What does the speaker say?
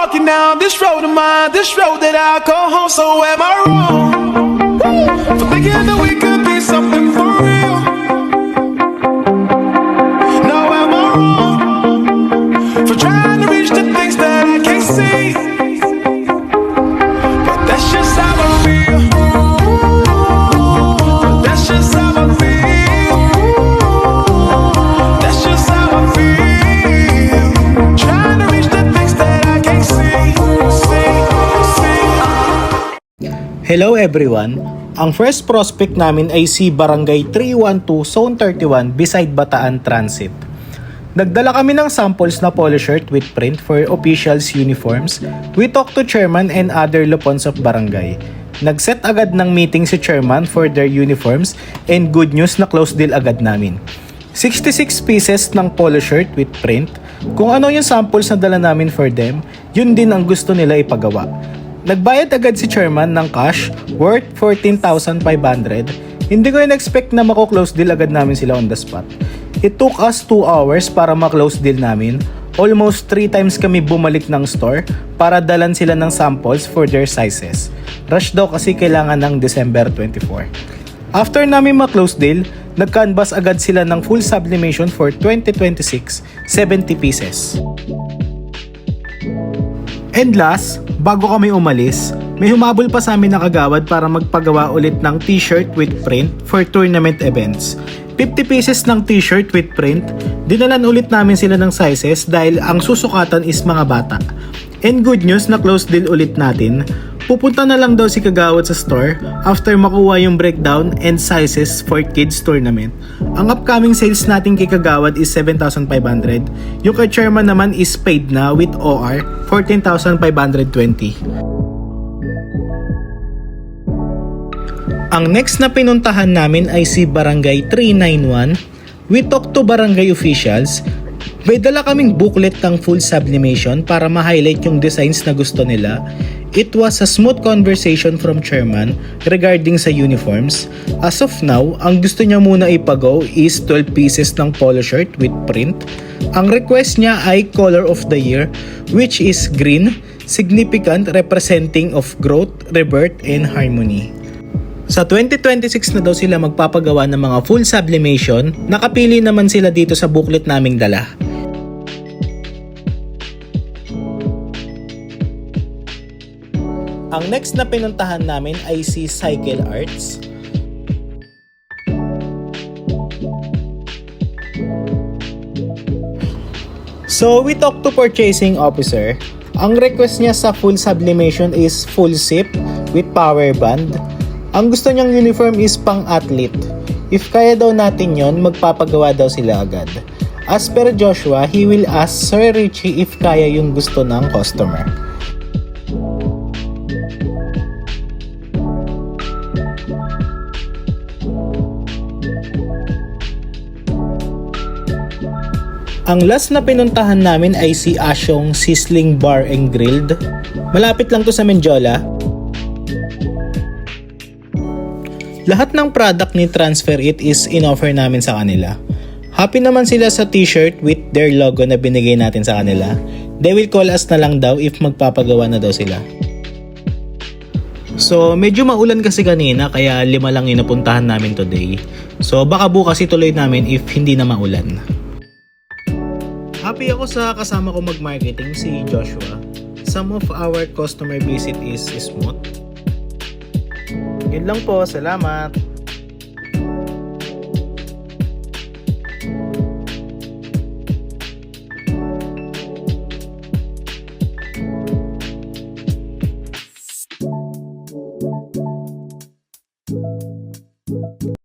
walking down this road of mine, this road that I call home. So am I wrong for thinking that we could be something for real? No, am I wrong for trying to reach the things that I can't see? But that's just how I feel. But that's just how I feel. That's just how I feel. Trying to reach the things that I can't see. Hello everyone! Ang first prospect namin ay si Barangay 312 Zone 31 beside Bataan Transit. Nagdala kami ng samples na polo shirt with print for officials uniforms. We talked to chairman and other lupons of barangay. Nag-set agad ng meeting si chairman for their uniforms and good news na close deal agad namin. 66 pieces ng polo shirt with print. Kung ano yung samples na dala namin for them, yun din ang gusto nila ipagawa. Nagbayad agad si chairman ng cash worth 14,500. Hindi ko in-expect na mako-close deal agad namin sila on the spot. It took us 2 hours para ma-close deal namin. Almost 3 times kami bumalik ng store para dalan sila ng samples for their sizes. Rush daw kasi kailangan ng December 24. After namin ma-close deal, nag-canvas agad sila ng full sublimation for 2026, 70 pieces. And last, bago kami umalis, may humabol pa sa amin na kagawad para magpagawa ulit ng t-shirt with print for tournament events. 50 pieces ng t-shirt with print, dinalan ulit namin sila ng sizes dahil ang susukatan is mga bata. And good news na close deal ulit natin. Pupunta na lang daw si kagawad sa store after makuha yung breakdown and sizes for kids tournament. Ang upcoming sales natin kay kagawad is 7,500. Yung kay chairman naman is paid na with OR 14,520. Ang next na pinuntahan namin ay si Barangay 391. We talked to barangay officials. May dala kaming booklet ng full sublimation para ma-highlight yung designs na gusto nila. It was a smooth conversation from chairman regarding sa uniforms. As of now, ang gusto niya muna ipagaw is 12 pieces ng polo shirt with print. Ang request niya ay color of the year, which is green, significant representing of growth, rebirth, and harmony. Sa 2026 na daw sila magpapagawa ng mga full sublimation. Nakapili naman sila dito sa booklet naming dala. Ang next na pinuntahan namin ay si Cycle Arts. So we talked to purchasing officer. Ang request niya sa full sublimation is full zip with power band. Ang gusto niyang uniform is pang athlete. If kaya daw natin yon, magpapagawa daw sila agad. As per Joshua, he will ask Sir Richie if kaya yung gusto ng customer. Ang last na pinuntahan namin ay si Asyong Sizzling Bar and Grilled. Malapit lang to sa Menjola. Lahat ng product ni Transfer It is in-offer namin sa kanila. Happy naman sila sa t-shirt with their logo na binigay natin sa kanila. They will call us na lang daw if magpapagawa na daw sila. So medyo maulan kasi kanina kaya 5 lang yung napuntahan namin today. So baka bukas ituloy namin if hindi na maulan. Happy ako sa kasama ko mag-marketing, si Joshua. Some of our customer visit is smooth. Yun lang po, salamat!